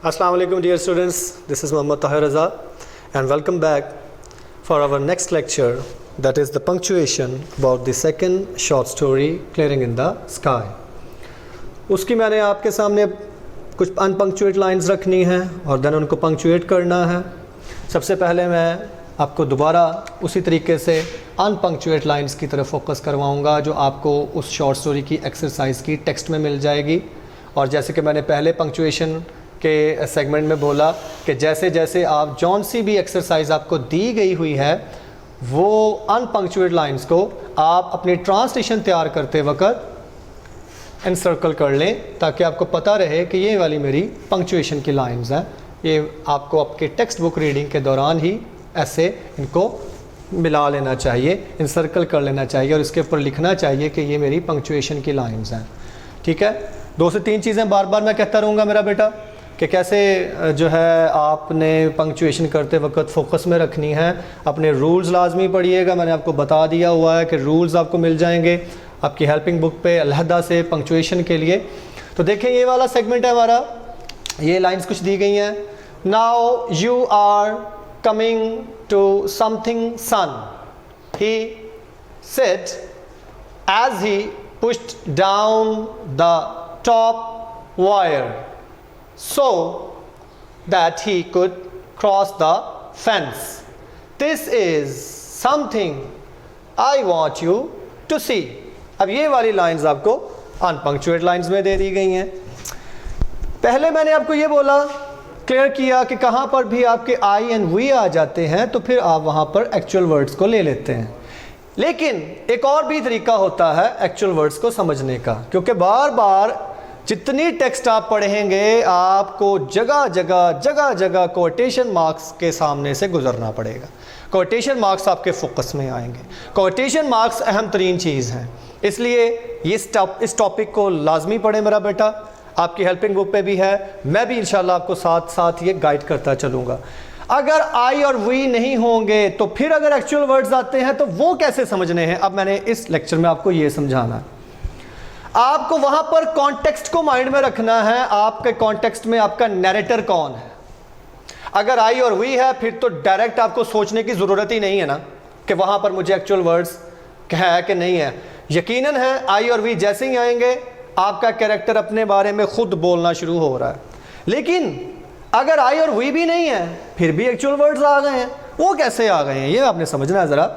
Assalamu alaikum dear students, this is Muhammad Tahir Raza and welcome back for our next lecture, that is the punctuation about the second short story Clearing in the Sky. उसकी मैंने आपके सामने कुछ अनपंक्चुएट lines रखनी हैं और then उनको punctuate करना है। सबसे पहले मैं आपको दोबारा उसी तरीके से अनपंक्चुएट लाइंस की तरफ फोकस करवाऊंगा जो आपको उस शॉर्ट स्टोरी की एक्सरसाइज की टेक्स्ट में मिल जाएगी। और जैसे कि मैंने पहले पंक्चुएशन के सेगमेंट में बोला कि जैसे जैसे आप जौन सी भी एक्सरसाइज आपको दी गई हुई है वो अनपंक्चुएट लाइंस को आप अपनी ट्रांसलेशन तैयार करते वक्त एनसर्कल कर लें ताकि आपको पता रहे कि ये वाली मेरी पंक्चुएशन की लाइंस हैं। ये आपको आपके टेक्स्ट बुक रीडिंग के दौरान ही ऐसे इनको मिला लेना चाहिए, एनसर्कल कर लेना चाहिए और इसके ऊपर लिखना चाहिए कि ये मेरी पंक्चुएशन की लाइंस हैं। ठीक है, 2 से 3 चीज़ें बार बार मैं कहता रहूँगा मेरा बेटा कि कैसे जो है आपने पंक्चुएशन करते वक्त फ़ोकस में रखनी है। अपने रूल्स लाजमी पढ़िएगा, मैंने आपको बता दिया हुआ है कि रूल्स आपको मिल जाएंगे आपकी हेल्पिंग बुक पे अलहदा से पंक्चुएशन के लिए। तो देखें ये वाला सेगमेंट है हमारा, ये लाइंस कुछ दी गई हैं। Now you are coming to something son, he said as he pushed down the top wire so that he could cross the fence. This is something I want you to see. अब ये वाली lines आपको अनपंक्चुएट lines में दे दी गई हैं। पहले मैंने आपको ये बोला, क्लियर किया कि कहाँ पर भी आपके आई एंड वी आ जाते हैं तो फिर आप वहाँ पर एक्चुअल वर्ड्स को ले लेते हैं। लेकिन एक और भी तरीका होता है एक्चुअल वर्ड्स को समझने का, क्योंकि बार बार जितनी टेक्स्ट आप पढ़ेंगे आपको जगह जगह कोटेशन मार्क्स के सामने से गुजरना पड़ेगा। कोटेशन मार्क्स आपके फोकस में आएंगे। कोटेशन मार्क्स अहम तरीन चीज़ हैं, इसलिए इस टॉपिक को लाजमी पढ़ें मेरा बेटा। आपकी हेल्पिंग बुक पे भी है, मैं भी इंशाल्लाह आपको साथ साथ ये गाइड करता चलूँगा। अगर आई और वी नहीं होंगे तो फिर अगर एक्चुअल वर्ड्स आते हैं तो वो कैसे समझने हैं, अब मैंने इस लेक्चर में आपको ये समझाना है। आपको वहां पर कॉन्टेक्स्ट को माइंड में रखना है। आपके कॉन्टेक्स्ट में आपका नैरेटर कौन है। अगर आई और वी है फिर तो डायरेक्ट आपको सोचने की ज़रूरत ही नहीं है ना कि वहां पर मुझे एक्चुअल वर्ड्स है कि नहीं है। यकीनन है आई और वी जैसे ही आएंगे आपका कैरेक्टर अपने बारे में खुद बोलना शुरू हो रहा है। लेकिन अगर आई और वी भी नहीं है फिर भी एक्चुअल वर्ड्स आ गए हैं, वो कैसे आ गए हैं ये आपने समझना है। ज़रा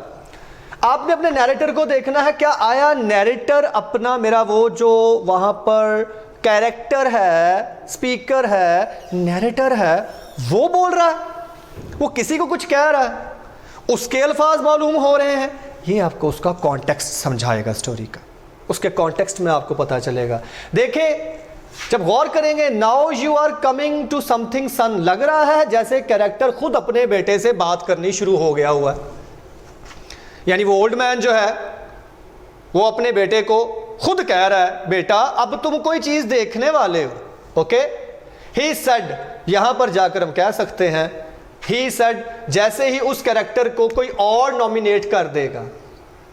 आपने अपने नैरेटर को देखना है, क्या आया नैरेटर अपना मेरा वो जो वहाँ पर कैरेक्टर है, स्पीकर है, नैरेटर है, वो बोल रहा है, वो किसी को कुछ कह रहा है, उसके अल्फाज मालूम हो रहे हैं। ये आपको उसका कॉन्टेक्स्ट समझाएगा स्टोरी का, उसके कॉन्टेक्स्ट में आपको पता चलेगा। देखें जब गौर करेंगे, now you are coming to something son, लग रहा है जैसे कैरेक्टर खुद अपने बेटे से बात करनी शुरू हो गया हुआ है। यानी वो ओल्ड मैन जो है वो अपने बेटे को खुद कह रहा है, बेटा अब तुम कोई चीज देखने वाले हो। ओके, ही सेड, यहां पर जाकर हम कह सकते हैं ही सेड, जैसे ही उस कैरेक्टर को कोई और नॉमिनेट कर देगा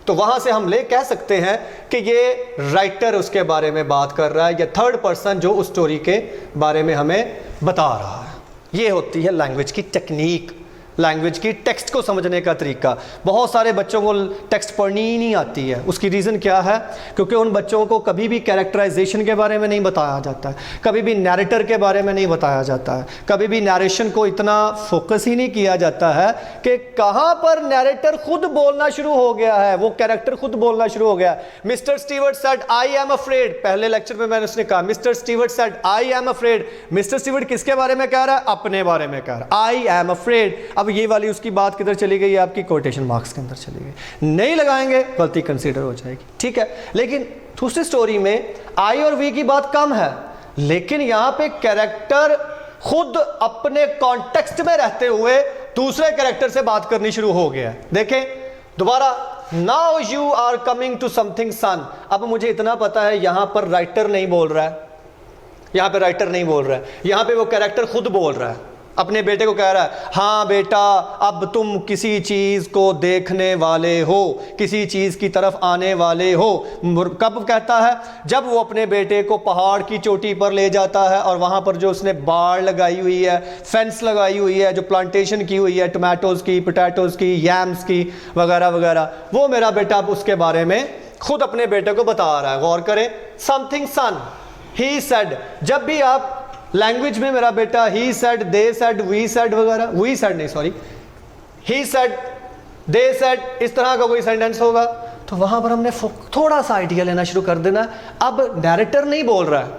तो वहां से हम ले कह सकते हैं कि ये राइटर उसके बारे में बात कर रहा है या थर्ड पर्सन जो उस स्टोरी के बारे में हमें बता रहा है। ये होती है लैंग्वेज की टेक्निक, लैंग्वेज की टेक्स्ट को समझने का तरीका। बहुत सारे बच्चों को टेक्स्ट पढ़नी ही नहीं आती है। उसकी रीज़न क्या है? क्योंकि उन बच्चों को कभी भी कैरेक्टराइजेशन के बारे में नहीं बताया जाता है, कभी भी नैरेटर के बारे में नहीं बताया जाता है, कभी भी नैरेशन को इतना फोकस ही नहीं किया जाता है कि कहाँ पर नैरेटर खुद बोलना शुरू हो गया है, वो कैरेक्टर खुद बोलना शुरू हो गया। Mister Stewart said I am afraid, पहले लेक्चर में मैंने उसने कहा mister Stewart said I am afraid. Mister Stewart किसके बारे में कह रहा है? अपने बारे में कह रहा है, आई एम अफ्रेड। अब ये वाली उसकी बात किधर चली गई? आपकी कोटेशन मार्क्स के अंदर चली गई। नहीं लगाएंगे गलती कंसीडर हो जाएगी। ठीक है, लेकिन दूसरी स्टोरी में आई और वी की बात कम है, लेकिन यहां पे कैरेक्टर खुद अपने कॉन्टेक्स्ट में रहते हुए दूसरे कैरेक्टर से बात करनी शुरू हो गया है। देखें दोबारा, now you are coming to something son. अब मुझे इतना पता है यहां पर राइटर नहीं बोल रहा है, यहां पे राइटर नहीं बोल रहा है, यहां पे वो कैरेक्टर खुद बोल रहा है। अपने बेटे को कह रहा है, हाँ बेटा अब तुम किसी चीज़ को देखने वाले हो, किसी चीज़ की तरफ आने वाले हो। कब कहता है? जब वो अपने बेटे को पहाड़ की चोटी पर ले जाता है और वहाँ पर जो उसने बाड़ लगाई हुई है, फेंस लगाई हुई है, जो प्लांटेशन की हुई है टोमेटोज़ की, पोटैटोज़ की, यैम्स की वगैरह वगैरह, वो मेरा बेटा अब उसके बारे में खुद अपने बेटे को बता रहा है। गौर करें, समथिंग सन, ही सेड। जब भी आप लैंग्वेज में मेरा बेटा he said, they said, we said वगैरह, वी सेड नहीं sorry, he said, they said, इस तरह का कोई सेंटेंस होगा तो वहां पर हमने थोड़ा सा आइडिया लेना शुरू कर देना। अब नैरेटर नहीं बोल रहा है,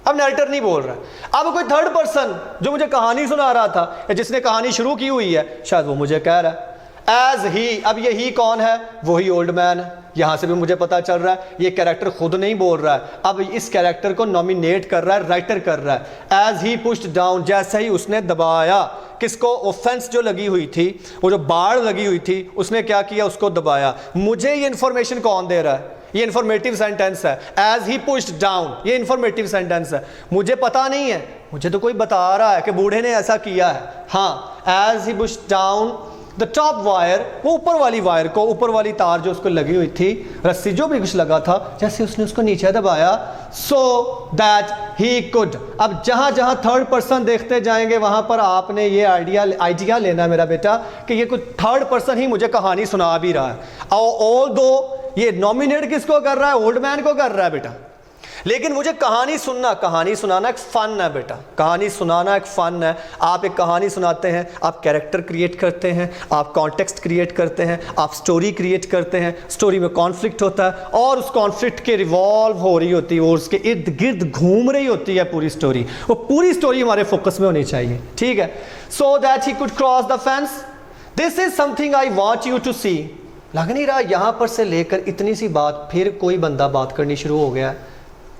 अब नैरेटर नहीं बोल रहा है, अब कोई थर्ड पर्सन जो मुझे कहानी सुना रहा था या जिसने कहानी शुरू की हुई है, शायद वो मुझे कह रहा है एज ही। अब ये ही कौन है? वही ओल्ड मैन है। यहां से भी मुझे पता चल रहा है ये कैरेक्टर खुद नहीं बोल रहा है, अब इस कैरेक्टर को नॉमिनेट कर रहा है, राइटर कर रहा है। एज ही पुश्ड डाउन, जैसे ही उसने दबाया, किसको? ऑफेंस जो लगी हुई थी, वो जो बाढ़ लगी हुई थी, उसने क्या किया? उसको दबाया। मुझे ये इंफॉर्मेशन कौन दे रहा है? ये इंफॉर्मेटिव सेंटेंस है। एज ही पुश्ड डाउन, ये इंफॉर्मेटिव सेंटेंस है, मुझे पता नहीं है, मुझे तो कोई बता रहा है कि बूढ़े ने ऐसा किया है। हाँ, as he pushed down the top wire, वो ऊपर वाली वायर को, ऊपर वाली तार जो उसको लगी हुई थी, रस्सी जो भी कुछ लगा था, जैसे उसने उसको नीचे दबाया, सो दैट ही कुड। अब जहां जहां थर्ड पर्सन देखते जाएंगे वहां पर आपने ये आइडिया लेना है मेरा बेटा कि ये कुछ थर्ड पर्सन ही मुझे कहानी सुना भी रहा है। ऑल दो ये नॉमिनेट किसको कर रहा है? ओल्ड मैन को कर रहा है बेटा, लेकिन मुझे कहानी सुनाना एक फन है बेटा, कहानी सुनाना एक फन है। आप एक कहानी सुनाते हैं, आप कैरेक्टर क्रिएट करते हैं, आप कॉन्टेक्स्ट क्रिएट करते हैं, आप स्टोरी क्रिएट करते हैं, स्टोरी में कॉन्फ्लिक्ट होता है और उस कॉन्फ्लिक्ट के रिवॉल्व हो रही होती है और उसके इर्द गिर्द घूम रही होती है पूरी स्टोरी। वो पूरी स्टोरी हमारे फोकस में होनी चाहिए, ठीक है। So that he could cross the fence, this is something I want you to see. लग नहीं रहा यहां पर से लेकर इतनी सी बात, फिर कोई बंदा बात करनी शुरू हो गया,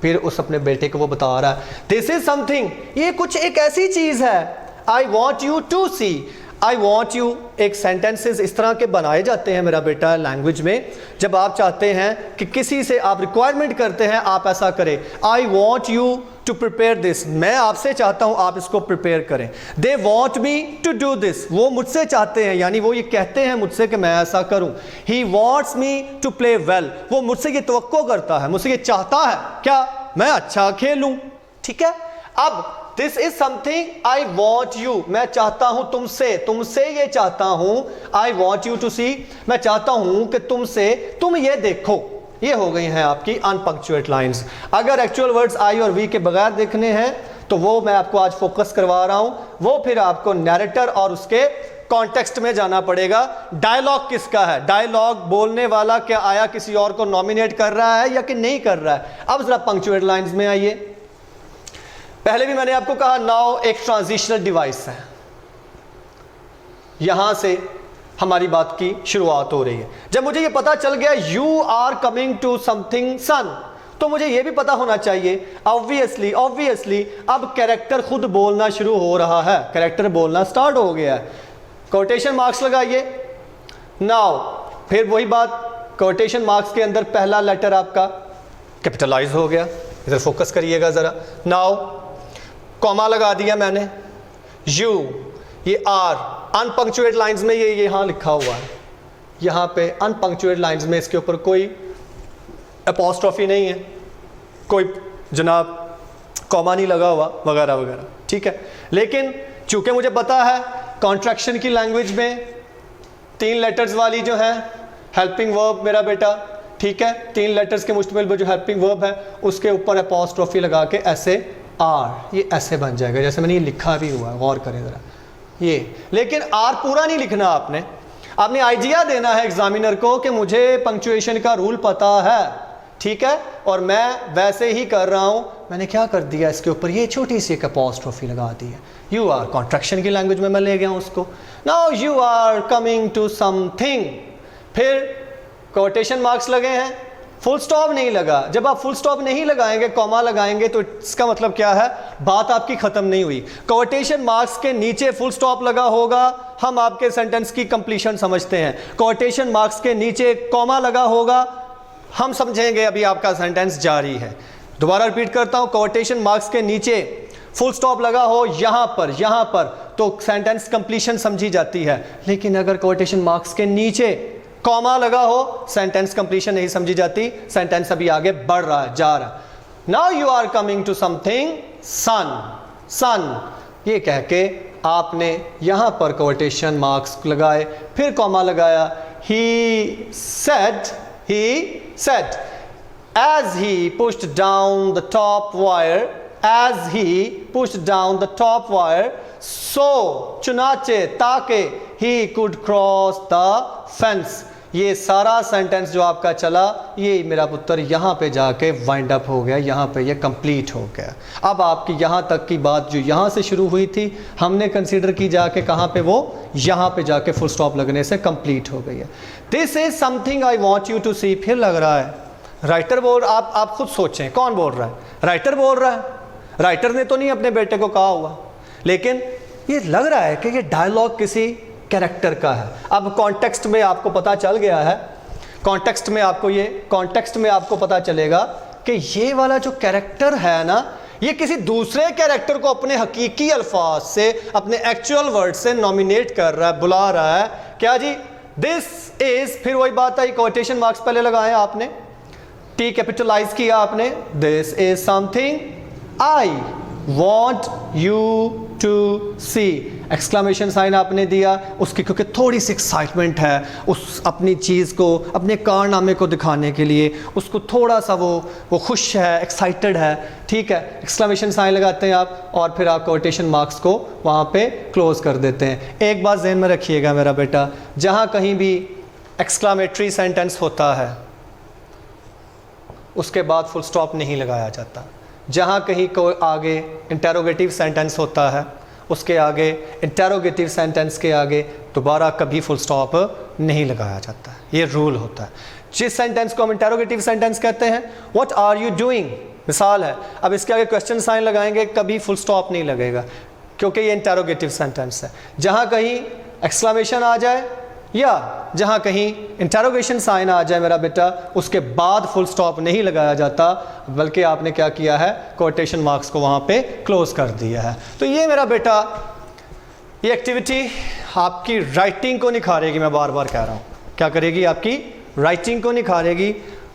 फिर उस अपने बेटे को वो बता रहा है दिस इज समथिंग, ये कुछ एक ऐसी चीज है, I want you to see. I want you एक सेंटेंसेस इस तरह के बनाए जाते हैं मेरा बेटा लैंग्वेज में, जब आप चाहते हैं कि किसी से आप रिक्वायरमेंट करते हैं आप ऐसा करें। I want you to prepare this, मैं आपसे चाहता हूं आप इसको प्रिपेयर करें। They want me to do this, वो मुझसे चाहते हैं, यानी वो ये कहते हैं मुझसे कि मैं ऐसा करूं। He wants me to play well, वो मुझसे ये तवक्को करता है, मुझसे ये चाहता है क्या? मैं अच्छा खेलूं, ठीक है। अब this is something I want you, मैं चाहता हूं तुमसे, तुमसे ये चाहता हूं। आई वॉन्ट यू टू सी, मैं चाहता हूं कि तुमसे तुम ये देखो। ये हो गई हैं आपकी अनपंक्चुएट लाइंस। अगर एक्चुअल वर्ड्स आई और वी के बगैर देखने हैं तो वो मैं आपको आज फोकस करवा रहा हूं, वो फिर आपको नैरेटर और उसके कॉन्टेक्स्ट में जाना पड़ेगा। डायलॉग किसका है? डायलॉग बोलने वाला क्या आया किसी और को नॉमिनेट कर रहा है या कि नहीं कर रहा है? अब जरा पंक्चुएट लाइंस में आइए। पहले भी मैंने आपको कहा नाउ एक ट्रांजिशनल डिवाइस है, यहां से हमारी बात की शुरुआत हो रही है। जब मुझे ये पता चल गया you are coming to something son, तो मुझे ये भी पता होना चाहिए ऑब्वियसली अब कैरेक्टर खुद बोलना शुरू हो रहा है, कैरेक्टर बोलना स्टार्ट हो गया है। कोटेशन मार्क्स लगाइए। नाउ फिर वही बात, कोटेशन मार्क्स के अंदर पहला लेटर आपका कैपिटलाइज हो गया, इधर फोकस करिएगा जरा। नाउ कॉमा लगा दिया मैंने, यू, ये आर, अनपंक्चुएट लाइंस में ये यहां लिखा हुआ है, यहां पे अनपंक्चुएट लाइंस में इसके ऊपर कोई अपॉस्ट्रोफी नहीं है, कोई जनाब कॉमा नहीं लगा हुआ वगैरह वगैरह, ठीक है। लेकिन चूंकि मुझे पता है कॉन्ट्रैक्शन की लैंग्वेज में 3 लेटर्स वाली जो है हेल्पिंग वर्ब मेरा बेटा, ठीक है, 3 लेटर्स के मुश्तमिल जो हेल्पिंग वर्ब है उसके ऊपर अपॉस्ट्रोफी लगा के ऐसे आर, ये ऐसे बन जाएगा जैसे मैंने ये लिखा भी हुआ है, गौर करें ज़रा ये। लेकिन आर पूरा नहीं लिखना, आपने आइडिया देना है एग्जामिनर को कि मुझे पंक्चुएशन का रूल पता है, ठीक है, और मैं वैसे ही कर रहा हूं। मैंने क्या कर दिया, इसके ऊपर ये छोटी सी एक अपॉस्ट्रोफी लगा दी है। यू आर कॉन्ट्रैक्शन की लैंग्वेज में मैं ले गया हूं उसको। Now you are coming to something, फिर कोटेशन मार्क्स लगे हैं, फुल स्टॉप नहीं लगा। जब आप फुल स्टॉप नहीं लगाएंगे, कॉमा लगाएंगे, तो इसका मतलब क्या है, बात आपकी खत्म नहीं हुई। कोटेशन मार्क्स के नीचे फुल स्टॉप लगा होगा, हम आपके सेंटेंस की कंप्लीशन समझते हैं। कोटेशन मार्क्स के नीचे कॉमा लगा होगा, हम समझेंगे अभी आपका सेंटेंस जारी है। दोबारा रिपीट करता हूं, कोटेशन मार्क्स के नीचे फुल स्टॉप लगा हो यहाँ पर तो सेंटेंस कंप्लीशन समझी जाती है, लेकिन अगर कोटेशन मार्क्स के नीचे कॉमा लगा हो सेंटेंस कंप्लीशन नहीं समझी जाती, सेंटेंस अभी आगे बढ़ रहा है, जा रहा है। Now you are coming to something son, ये कह के आपने यहां पर कोटेशन मार्क्स लगाए, फिर कॉमा लगाया। he said as he pushed down the top wire, so चुनाचे ताके he could cross the fence। ये सारा सेंटेंस जो आपका चला, ये मेरा पुत्र यहाँ पे जाके वाइंड अप हो गया, यहाँ पे ये कंप्लीट हो गया। अब आपकी यहाँ तक की बात जो यहाँ से शुरू हुई थी, हमने कंसीडर की जाके कहाँ पे, वो यहाँ पे जाके फुल स्टॉप लगने से कंप्लीट हो गई है। This is something I want you to see. फिर लग रहा है राइटर बोल, आप खुद सोचें कौन बोल रहा है? राइटर बोल रहा है। राइटर ने तो नहीं अपने बेटे को कहा हुआ, लेकिन ये लग रहा है कि ये डायलॉग किसी कैरेक्टर का है। अब कॉन्टेक्स्ट में आपको पता चल गया है, कॉन्टेक्स्ट में आपको पता चलेगा कि ये वाला जो कैरेक्टर है ना, ये किसी दूसरे कैरेक्टर को अपने हकीकी अल्फाज से, अपने एक्चुअल वर्ड से नॉमिनेट कर रहा है, बुला रहा है। क्या जी? दिस इज, फिर वही बात आई, कोटेशन मार्क्स पहले लगाए आपने, टी कैपिटलाइज किया आपने, this is something I want you to see, exclamation sign आपने दिया उसकी, क्योंकि थोड़ी सी एक्साइटमेंट है उस अपनी चीज़ को, अपने कारनामे को दिखाने के लिए, उसको थोड़ा सा वो खुश है, एक्साइटेड है, ठीक है। एक्सक्लामेशन साइन लगाते हैं आप, और फिर आप कोटेशन मार्क्स को वहाँ पे क्लोज कर देते हैं। एक बात जहन में रखिएगा मेरा बेटा, जहाँ कहीं भी एक्सक्लामेटरी सेंटेंस होता है उसके बाद फुल स्टॉप नहीं लगाया जाता। जहाँ कहीं को आगे इंटेरोगेटिव सेंटेंस होता है, उसके आगे इंटेरोगेटिव सेंटेंस के आगे दोबारा कभी फुल स्टॉप नहीं लगाया जाता है। ये रूल होता है। जिस सेंटेंस को हम इंटेरोगेटिव सेंटेंस कहते हैं, व्हाट आर यू डूइंग, मिसाल है, अब इसके आगे क्वेश्चन साइन लगाएंगे, कभी फुल स्टॉप नहीं लगेगा, क्योंकि ये इंटेरोगेटिव सेंटेंस है। जहाँ कहीं एक्सक्लामेशन आ जाए या जहाँ कहीं इंटेरोगेशन साइन आ जाए मेरा बेटा, उसके बाद फुल स्टॉप नहीं लगाया जाता, बल्कि आपने क्या किया है, कोटेशन मार्क्स को वहाँ पे क्लोज कर दिया है। तो ये मेरा बेटा, ये एक्टिविटी आपकी राइटिंग को निखारेगी। मैं बार बार कह रहा हूँ, क्या करेगी? आपकी राइटिंग को निखारेगी।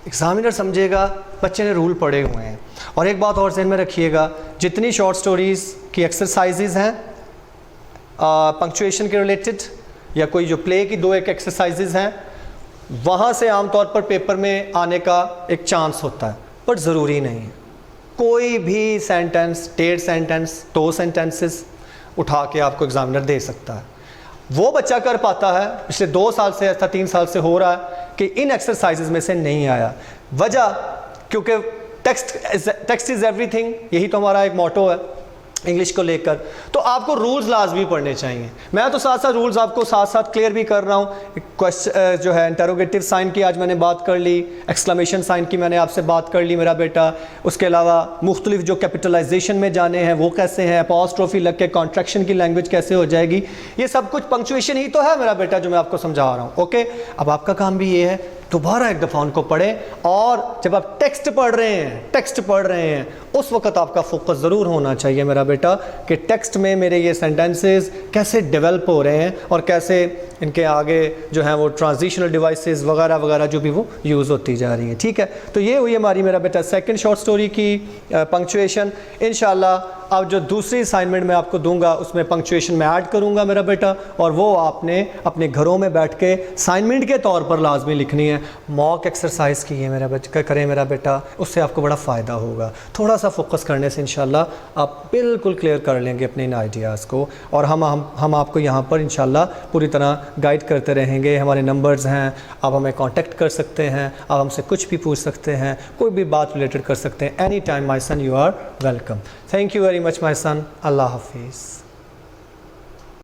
एग्जामिनर समझेगा बच्चे ने रूल पढ़े हुए हैं। और एक बात और ज़हन में रखिएगा, जितनी शॉर्ट स्टोरीज़ की एक्सरसाइजेज हैं पंक्चुएशन के रिलेटेड, या कोई जो प्ले की 2-1 एक्सरसाइजेज हैं, वहाँ से आमतौर पर पेपर में आने का एक चांस होता है, पर ज़रूरी नहीं है। कोई भी सेंटेंस, 1.5 सेंटेंस, 2 सेंटेंसेस उठा के आपको एग्जामिनर दे सकता है। वो बच्चा कर पाता है, पिछले 2 साल से या 3 साल से हो रहा है कि इन एक्सरसाइजेज में से नहीं आया। वजह, क्योंकि टेक्स्ट इज़ एवरीथिंग, यही तो हमारा एक मोटो है इंग्लिश को लेकर। तो आपको रूल्स लाजमी पढ़ने चाहिए। मैं तो साथ साथ रूल्स आपको साथ साथ क्लियर भी कर रहा हूँ। क्वेश्चन जो है इंटरोगेटिव साइन की आज मैंने बात कर ली, एक्सक्लेमेशन साइन की मैंने आपसे बात कर ली मेरा बेटा। उसके अलावा मुख्तलिफ जो कैपिटलाइजेशन में जाने हैं वो कैसे हैं, अपॉस्ट्रोफी लग के कॉन्ट्रैक्शन की लैंग्वेज कैसे हो जाएगी, ये सब कुछ पंक्चुएशन ही तो है मेरा बेटा जो मैं आपको समझा रहा हूँ। ओके, अब आपका काम भी ये है, दोबारा एक दफ़ा उनको पढ़ें, और जब आप टेक्स्ट पढ़ रहे हैं उस वक्त आपका फोकस ज़रूर होना चाहिए मेरा बेटा कि टेक्स्ट में मेरे ये सेंटेंसेस कैसे डेवलप हो रहे हैं और कैसे इनके आगे जो है वो ट्रांजिशनल डिवाइसेस वगैरह वगैरह जो भी वो यूज़ होती जा रही हैं। ठीक है, तो ये हुई हमारी मेरा बेटा सेकंड शॉर्ट स्टोरी की पंक्चुएशन। इंशाल्लाह अब जो दूसरी असाइनमेंट मैं आपको दूंगा उसमें पंक्चुएशन में ऐड करूंगा मेरा बेटा, और वो आपने अपने घरों में बैठ के असाइनमेंट के तौर पर लाजमी लिखनी है। मॉक एक्सरसाइज कीजिए मेरा बच्चा, करें मेरा बेटा, उससे आपको बड़ा फ़ायदा होगा। थोड़ा सा फोकस करने से इंशाल्लाह आप बिल्कुल क्लियर कर लेंगे अपने इन आइडियाज़ को, और हम आपको यहाँ पर इंशाल्लाह पूरी तरह गाइड करते रहेंगे। हमारे नंबर्स हैं, आप हमें कांटेक्ट कर सकते हैं, आप हमसे कुछ भी पूछ सकते हैं, कोई भी बात रिलेटेड कर सकते हैं। Any time my son, you are welcome. Thank you very much my son. अल्लाह हाफिज़।